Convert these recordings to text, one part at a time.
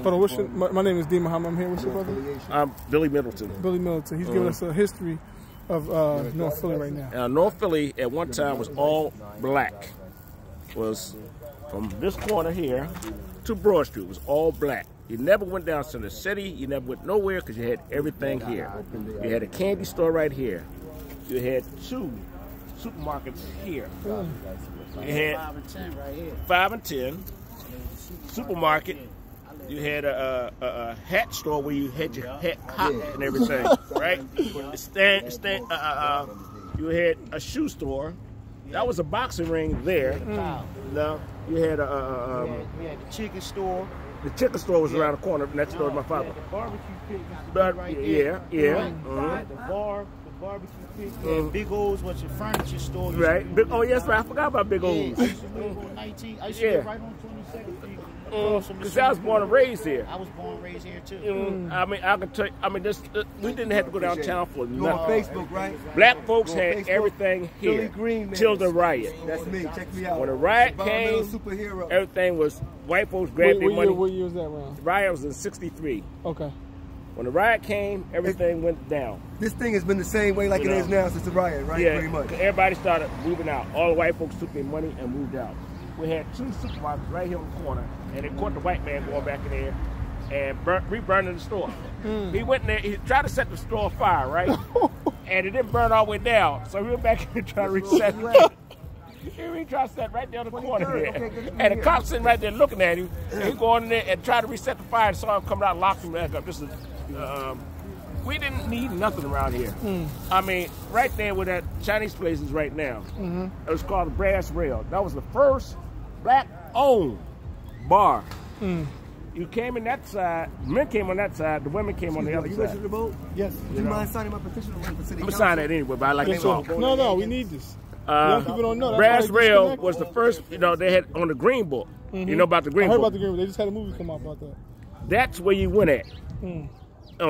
Hold on, my name is D. Muhammad. I'm here with your brother. I'm Billy Middleton. Billy Middleton. He's giving us a history of North Philly right now. North Philly at one time was all black. Was from this corner here to Broad Street. It was all black. You never went down to the city. You never went nowhere because you had everything here. You had a candy store right here. You had 2 supermarkets here. You had 5 and 10 right here. 5 and 10. Supermarket. You had a hat store where you had your hat hot and everything, right? You had a shoe store. That was a boxing ring there. No, you had we had the chicken store. The chicken store was around the corner next door to my father. The barbecue pit right there. Yeah. The barbecue pit. Big O's was your furniture store. Right. Oh, yes, right. I forgot about Big O's. I used to live on 19. I used to live right on 22nd Street. Because I was born and raised here. I was born and raised here too. I mean, I can tell you, we didn't have to go downtown for nothing. You on Facebook, right? Black folks had everything here till the riot. That's me. Check me out. When the riot came, everything was, white folks grabbed their money. What year was that around? The riot was in '63. Okay. When the riot came, everything went down. This thing has been the same way like it is now since the riot, right? Yeah, pretty much. Everybody started moving out. All the white folks took their money and moved out. We had 2 supermarkets right here on the corner, and they caught the white man going back in there and re-burning the store. He went in there, he tried to set the store on fire, right? And it didn't burn all the way down, so he went back in and tried to reset it. He tried to set right down the corner there. And the cops sitting right there looking at him, and he going in there and tried to reset the fire and saw him coming out and locked him back up. This is, we didn't need nothing around here. I mean, right there where that Chinese place is right now, it was called the Brass Rail. That was the first black-owned bar. You came in that side, men came on that side, the women came on the other side. You listen to the vote? Yes. Do you mind signing my petition to run for city council? I'm sign that anyway, but I like to talk. No, we need this. People don't know. Brass Rail was the first, they had on the Green Book. You know about the Green Book? I heard about the Green Book. They just had a movie come out about that. That's where you went at. On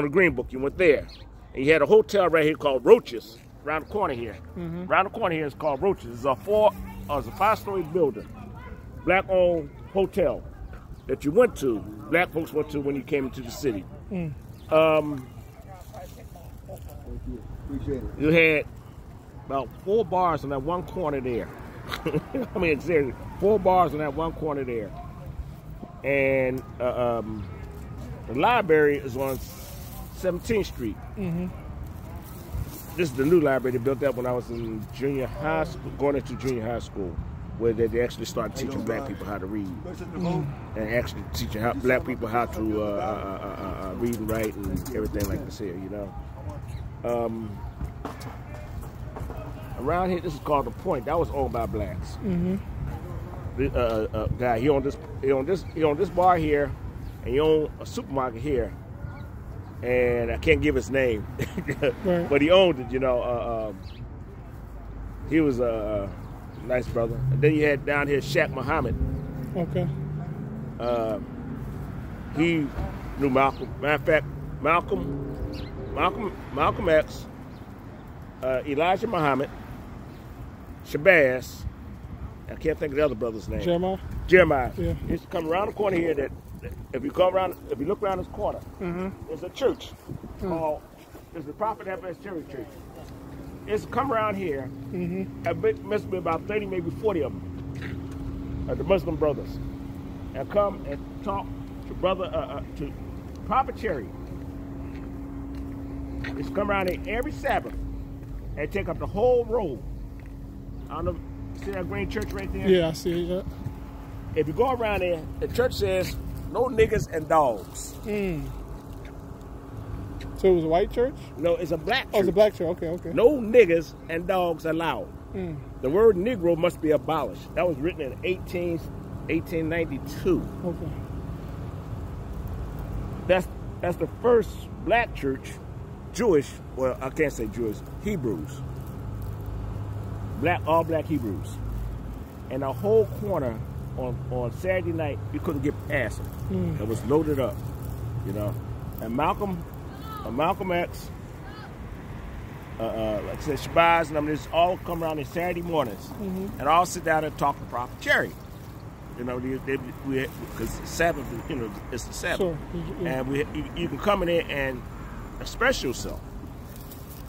the Green Book, you went there. And you had a hotel right here called Roaches, around the corner here. Around the corner here is called Roaches. It's a 5-story building, black-owned hotel that you went to, black folks went to when you came into the city. You had about 4 bars on that one corner there. I mean, seriously, 4 bars on that one corner there. And the library is on 17th Street. This is the new library they built up when I was in junior high school, going into junior high school, where they actually started teaching black people how to read, and actually teaching black people how to read and write and everything like this here, Around here, this is called The Point. That was owned by blacks. The guy, he owned this bar here, and he owned a supermarket here. And I can't give his name, but he owned it, He was a nice brother. And then you had down here Shaq Muhammad. Okay. He knew Malcolm. Matter of fact, Malcolm X, Elijah Muhammad, Shabazz. I can't think of the other brother's name. Jeremiah. Yeah. He used to come around the corner here. That if you look around this corner, there's a church called, it's the Prophet Baptist Church. It's come around here. There must be about 30, maybe 40 of them, the Muslim brothers, and come and talk to to Prophet Cherry. It's come around here every Sabbath and take up the whole road. I don't know. See that green church right there? Yeah, I see it. Yeah. If you go around there, the church says, no niggas and dogs. So it was a white church? No, it's a black church. Oh, it's a black church. Okay. No niggas and dogs allowed. The word Negro must be abolished. That was written in 1892. Okay. That's the first black church, Jewish, well, I can't say Jewish, Hebrews. All black Hebrews. And the whole corner on Saturday night, you couldn't get past them. It was loaded up, And Malcolm X, like I said, Shabazz, and this all come around on Saturday mornings, and all sit down and talk to Prophet Cherry. You know, because Sabbath, you know, it's the Sabbath, Sure. Yeah. and you can come in there and express yourself.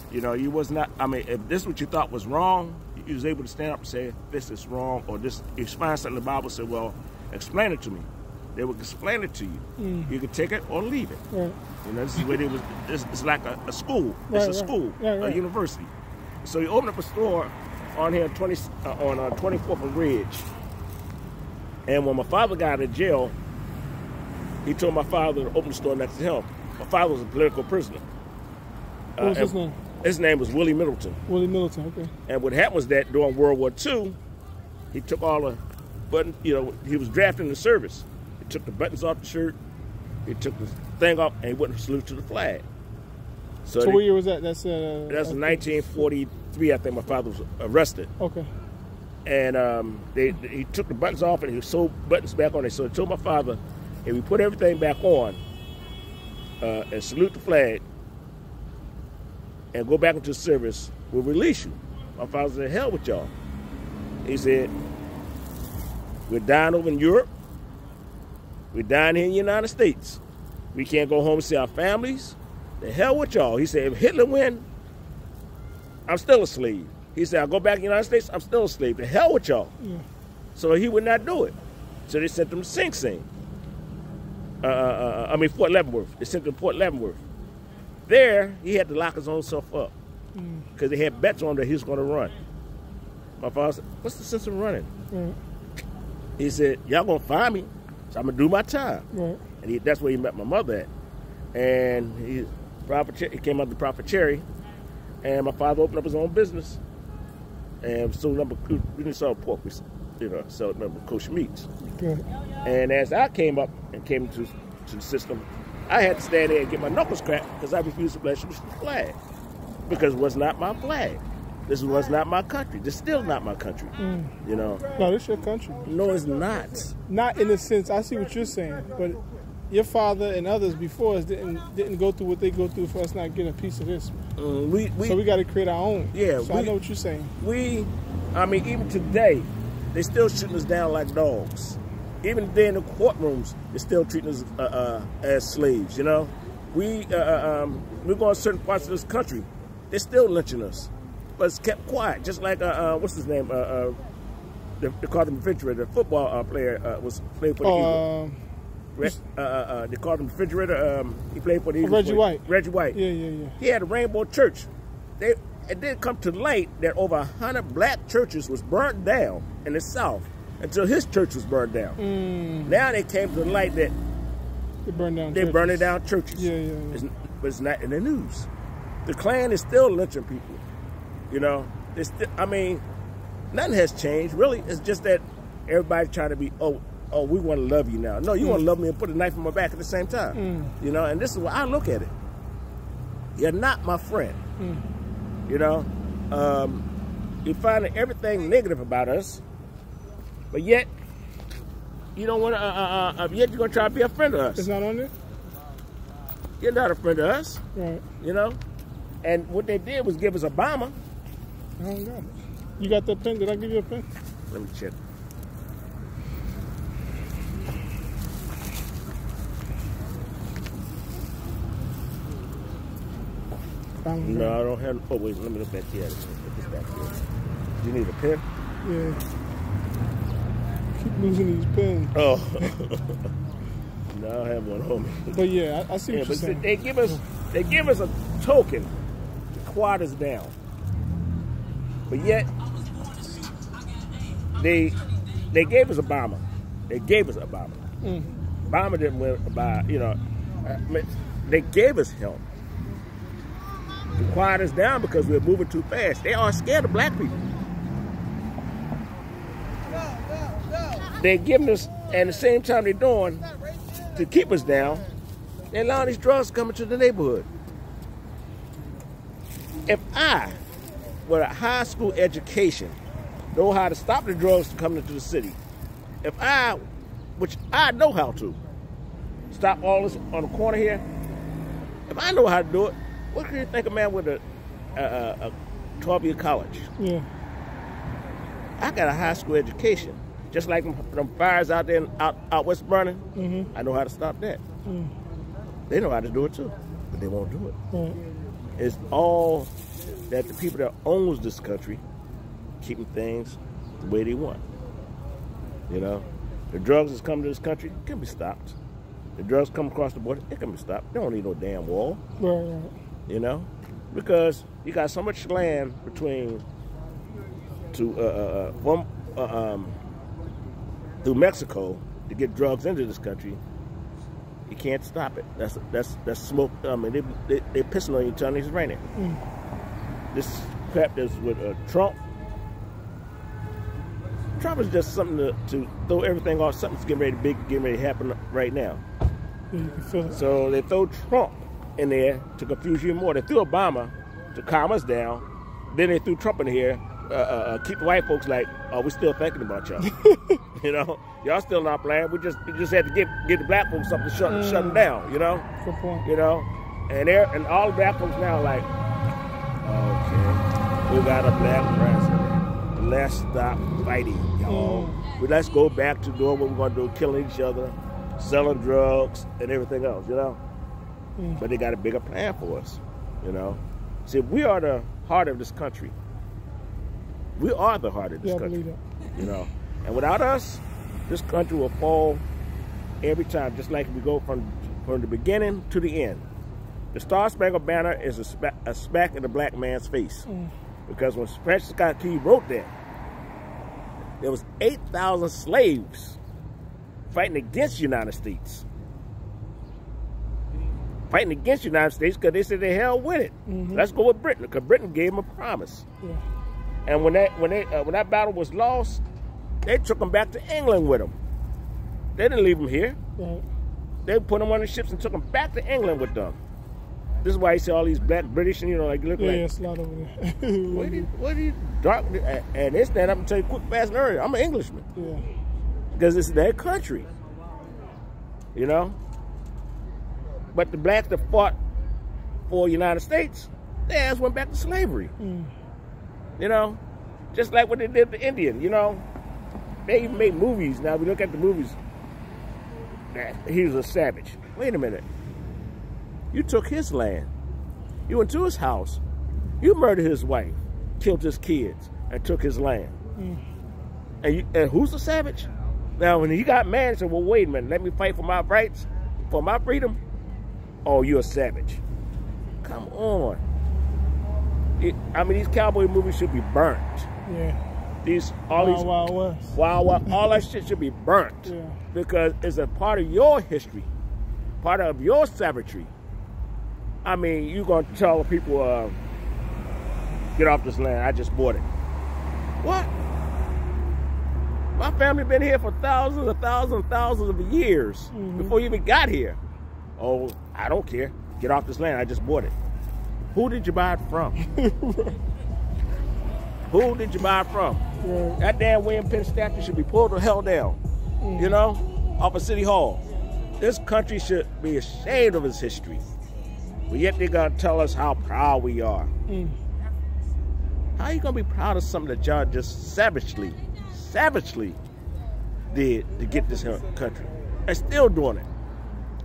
You know, you was not. I mean, if this is what you thought was wrong, you was able to stand up and say this is wrong, or this. If you find something in the Bible, say, well, explain it to me. They would explain it to you. You could take it or leave it. Right. You know, this is where they was. It's like a school. Right, It's a school, right. a university. So you open up a store on here on 24th and Ridge. And when my father got out of jail, he told my father to open the store next to him. My father was a political prisoner. What was his name? His name was Willie Middleton. Willie Middleton, okay. And what happened was that during World War II, he took all the buttons, you know, he was drafted in the service. He took the buttons off the shirt, he took the thing off, and he wouldn't salute to the flag. So what year was that? That's 1943, I think my father was arrested. Okay. And he took the buttons off and he sewed buttons back on it. So I told my father, if we put everything back on and salute the flag and go back into service, we'll release you. My father said, hell with y'all. He said, we're dying over in Europe. We're dying here in the United States. We can't go home and see our families. The hell with y'all. He said, if Hitler win, I'm still a slave. He said, I'll go back to the United States, I'm still a slave. The hell with y'all. Yeah. So he would not do it. So they sent him to Sing Sing. Fort Leavenworth. They sent him to Fort Leavenworth. There, he had to lock his own self up because they had bets on that he was going to run. My father said, what's the sense of running? He said, y'all going to find me, so I'm going to do my time. And that's where he met my mother at. And he came out to Prophet Cherry, and my father opened up his own business. And so we didn't sell pork, we sell kosher meats. And as I came up and came to the system, I had to stand there and get my knuckles cracked because I refused to bless the flag. Because it was not my flag. This was not my country. This is still not my country. You know? No, this is your country. No, it's not. Not in the sense, I see what you're saying, but your father and others before us didn't go through what they go through for us not getting a piece of this. So we got to create our own. Yeah. So I know what you're saying. Even today, they still shooting us down like dogs. Even today in the courtrooms, they're still treating us as slaves, you know? We're going to certain parts of this country, they're still lynching us. But it's kept quiet, just like, what's his name? They called him Refrigerator. The football player was played for the Eagles. They called him Refrigerator. He played for the Eagles. Reggie White. Reggie White. Yeah. He had a Rainbow Church. It didn't come to light that over 100 black churches was burnt down in the South until his church was burned down. Now they came to the light that they burning down churches. Yeah. But it's not in the news. The Klan is still lynching people. You know, nothing has changed, really. It's just that everybody's trying to be, we want to love you now. No, you want to love me and put a knife in my back at the same time. You know, and this is what I look at it. You're not my friend. You know, you're finding everything negative about us, but yet you don't want to. Yet you're gonna try to be a friend of us. It's not on there. You're not a friend of us. Right. You know, and what they did was give us Obama. I don't got it. You got the pen? Did I give you a pen? Let me check. No, I don't have. Oh wait, let me look back here. Put this back here. Do you need a pen? Yeah. Keep losing these pens. Oh. No, I have one on me. But yeah, I see what you're saying. They give us a token to quiet us down. But yet they gave us Obama. They gave us Obama. Obama didn't win by, they gave us him to quiet us down because we're moving too fast. They are scared of black people. They're giving us, and at the same time they're doing, to keep us down, they're allowing these drugs to come into the neighborhood. If I, with a high school education, know how to stop the drugs from coming into the city, which I know how to, stop all this on the corner here, if I know how to do it, what do you think a man with a 12-year college? Yeah. I got a high school education. Just like them fires out there out west burning, I know how to stop that. They know how to do it too, but they won't do it. It's all that the people that owns this country keeping things the way they want. You know, the drugs that's coming to this country can be stopped. The drugs come across the border, it can be stopped. They don't need no damn wall. Right. You know, because you got so much land between through Mexico to get drugs into this country. You can't stop it. That's smoke. I mean, they're pissing on each other. It's raining. This crap that's with Trump. Trump is just something to throw everything off. Something's getting ready to happen right now. Yeah, you can feel it. So they throw Trump in there to confuse you more. They threw Obama to calm us down. Then they threw Trump in here, keep the white folks like, oh, we're still thinking about y'all. You know, y'all still not playing. We just had to get the black folks something to shut them down. You know, good point. You know, and all the black folks now like, okay, we got a black president. Let's stop fighting, y'all. Let's go back to doing what we're gonna do, killing each other, selling drugs, and everything else. You know, but they got a bigger plan for us. You know, see, we are the heart of this country. We are the heart of this country. I believe that. You know, and without us, this country will fall every time. Just like we go from the beginning to the end. The Star Spangled Banner is a smack in the black man's face, because when Francis Scott Key wrote that, there was 8,000 slaves fighting against the United States. Fighting against the United States because they said the hell with it. Let's go with Britain, because Britain gave them a promise. Yeah. And when that battle was lost, they took them back to England with them. They didn't leave them here. Right. They put them on the ships and took them back to England with them. This is why you see all these black British, and you know, like look like. Yeah, it's a lot over there. what are you dark? And they stand up and tell you quick, fast, and early. I'm an Englishman. Yeah. Because it's their country. You know. But the blacks that fought for the United States, their ass went back to slavery. You know, just like what they did to the Indian. You know, they even made movies. Now we look at the movies. He was a savage. Wait a minute. You took his land. You went to his house. You murdered his wife, killed his kids, and took his land. And who's the savage? Now, when he got mad and said, well, wait a minute, let me fight for my rights, for my freedom. Oh, you're a savage. Come on. I mean, these cowboy movies should be burnt. Yeah. Wild West. All that shit should be burnt. Yeah. Because it's a part of your history, part of your savagery. I mean, you're going to tell people, get off this land, I just bought it. What? My family been here for thousands and thousands and thousands of years before you even got here. Oh, I don't care. Get off this land, I just bought it. Who did you buy it from? Who did you buy it from? Right. That damn William Penn statue should be pulled the hell down, you know, off of City Hall. This country should be ashamed of its history. But yet they're going to tell us how proud we are. How are you going to be proud of something that y'all just savagely did to get this country? And still doing it.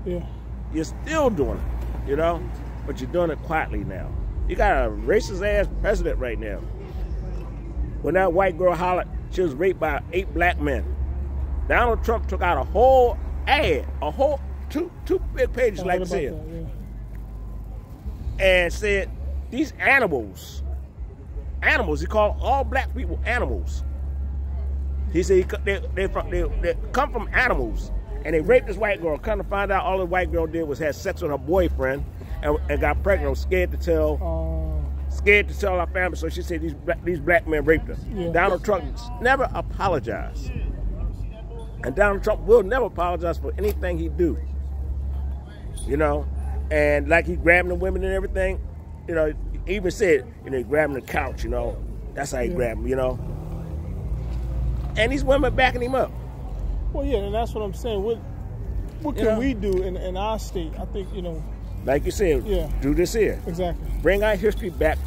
Yeah. You're still doing it, you know? But you're doing it quietly now. You got a racist-ass president right now. When that white girl hollered, she was raped by 8 black men. Donald Trump took out a whole ad, two big pages like this here. And said, these animals, he called all black people animals. He said they come from animals, and they raped this white girl. Come to find out, all the white girl did was have sex with her boyfriend and got pregnant. Scared to tell our family, so she said these black men raped her. Yeah. Donald Trump never apologized. And Donald Trump will never apologize for anything he do. You know? And like he grabbing the women and everything, you know, he even said, you know, he grabbing the couch, you know. That's how he grabbed them, you know. And these women backing him up. Well, yeah, and that's what I'm saying. What can we do in our state? I think, you know. Like you said, do this here. Exactly. Bring our history back.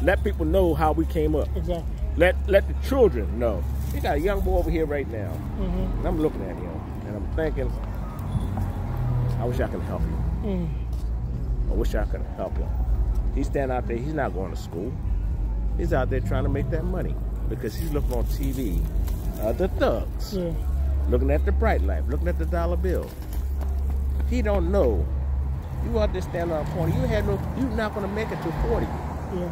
Let people know how we came up. Exactly. Let the children know He got a young boy over here right now. And I'm looking at him, and I'm thinking, I wish I could help him. I wish I could help him. He's standing out there. He's not going to school. He's out there trying to make that money because he's looking on TV, the thugs, looking at the bright life, looking at the dollar bill. He don't know. You out there standing on a corner. You're not going to make it to 40. Yeah.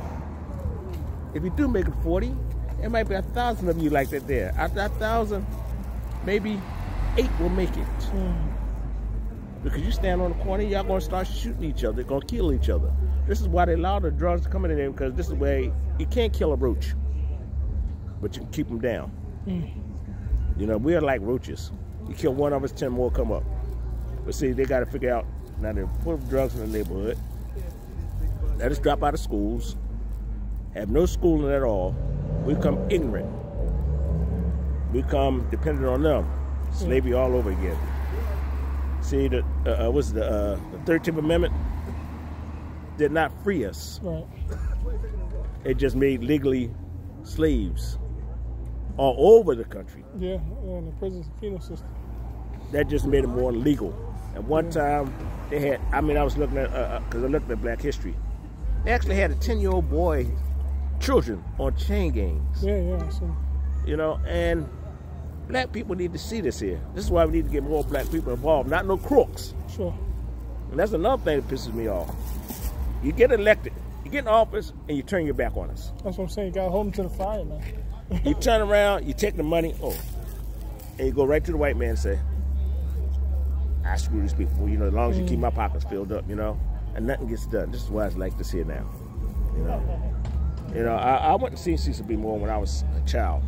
If you do make it 40, it might be 1,000 of you like that there. After 1,000, maybe 8 will make it. Because you stand on the corner, y'all going to start shooting each other. They're going to kill each other. This is why they allow the drugs to come in there, because this is where you can't kill a roach, but you can keep them down. You know, we're like roaches. You kill one of us, 10 more come up. But see, they got to figure out, now they're full of drugs in the neighborhood. Let us drop out of schools, have no schooling at all. We become ignorant. We become dependent on them. Slavery all over again. See, the 13th Amendment did not free us. Right. It just made legally slaves all over the country. Yeah, and the prison penal system. That just made it more legal. At one time, they had, I was looking at, because I looked at Black history. They actually had a 10-year-old boy, children, on chain gangs. Yeah. So. You know, and Black people need to see this here. This is why we need to get more Black people involved, not no crooks. Sure. And that's another thing that pisses me off. You get elected, you get in office, and you turn your back on us. That's what I'm saying. You got to hold them to the fire, man. You turn around, you take the money, and you go right to the white man and say, I screw these people. Well, you know, as long as you keep my pockets filled up, you know, and nothing gets done. This is what I like to see now. You know, I went to see Cecil B. Moore when I was a child,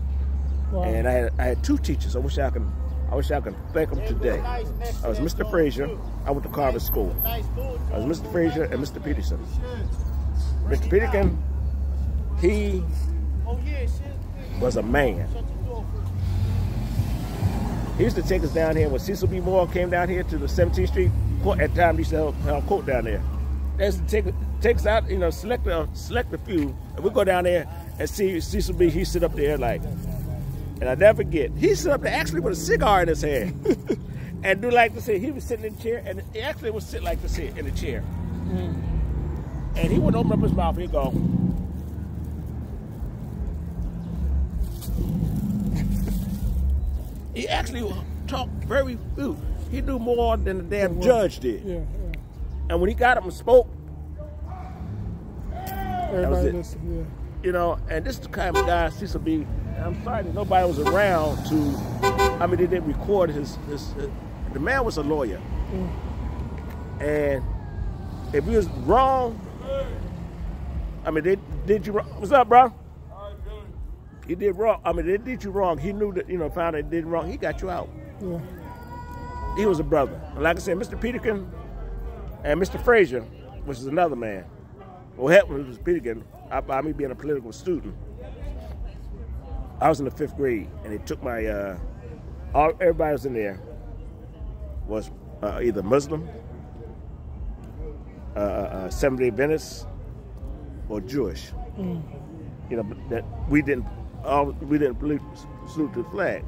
and I had 2 teachers. I wish I could thank them today. I was Mr. Frazier. I went to Carver School. I was Mr. Frazier and Mr. Peterson. Mr. Peterson, he was a man. He used to take us down here when Cecil B. Moore came down here to the 17th Street court. At the time, he used to have a court down there. They used to take us out, you know, select a few, and we go down there and see Cecil B. He sit up there like, and I never forget, he sit up there actually with a cigar in his hand and do like to say, he was sitting in the chair, and he actually would sit like to sit in the chair. And he wouldn't open up his mouth, he'd go, he actually talked very few. He knew more than the damn judge did. Yeah. And when he got up and spoke, that was it. Listened, you know, and this is the kind of guy Cecil B. I'm sorry that nobody was around to, they didn't record his the man was a lawyer. And if he was wrong, they did you wrong. What's up, bro? He did wrong. They did you wrong. He knew that, found that they did wrong. He got you out. Yeah. He was a brother. And like I said, Mr. Peterkin and Mr. Frazier, which is another man. What happened was Peterkin, by me being a political student, I was in the 5th grade, and they took my, everybody was in there was either Muslim, Seventh-day Adventist, or Jewish. That we didn't salute the flag.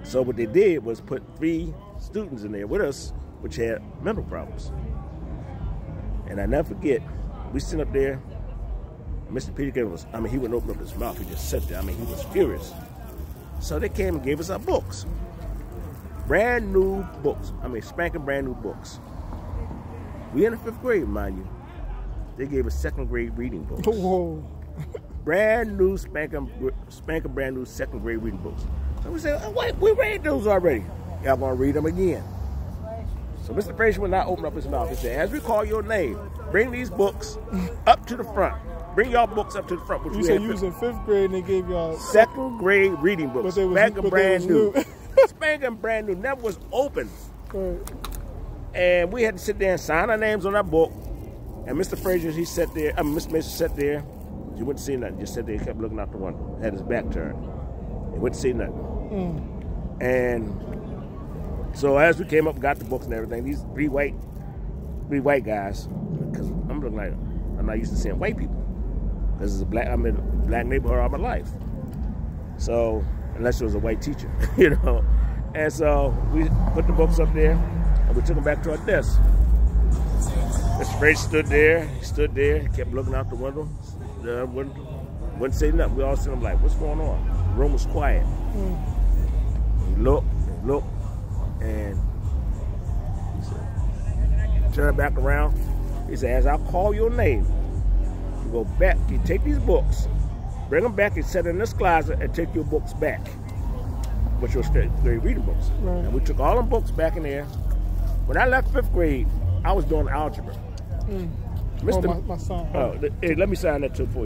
So what they did was put 3 students in there with us, which had mental problems. And I never forget, we sit up there. Mr. Peterkin was, he wouldn't open up his mouth. He just sat there. He was furious. So they came and gave us our books. Brand new books. Spanking brand new books. We in the 5th grade, mind you. They gave us 2nd grade reading books. Whoa. Brand new, spanking brand new 2nd grade reading books. So we said, wait, we read those already. Y'all gonna read them again. So Mr. Frazier would not open up his mouth. He said, as we call your name, bring these books up to the front. Bring y'all books up to the front. Which you said you was in 5th grade and they gave y'all 2nd grade reading books. Spanking brand new. Spanking brand new. Never was open. Right. And we had to sit there and sign our names on our book. And Mr. Frazier, he sat there. Mr. Mason sat there. He wouldn't see nothing. Just sat there and kept looking out the window. Had his back turned. He wouldn't see nothing. And so as we came up, got the books and everything, these three white guys, because I'm looking like, I'm not used to seeing white people. Because it's I'm in a black neighborhood all my life. So, unless it was a white teacher, you know. And so we put the books up there, and we took them back to our desk. Mr. Frazier stood there. He stood there. He kept looking out the window. Wouldn't say nothing. We all sitting like, what's going on? The room was quiet. He looked, and he said, turn back around. He said, as I call your name, you go back, you take these books, bring them back and set in this closet and take your books back. But your grade reading books. Right. And we took all them books back in there. When I left 5th grade, I was doing algebra. My son. Hey, let me sign that too for you.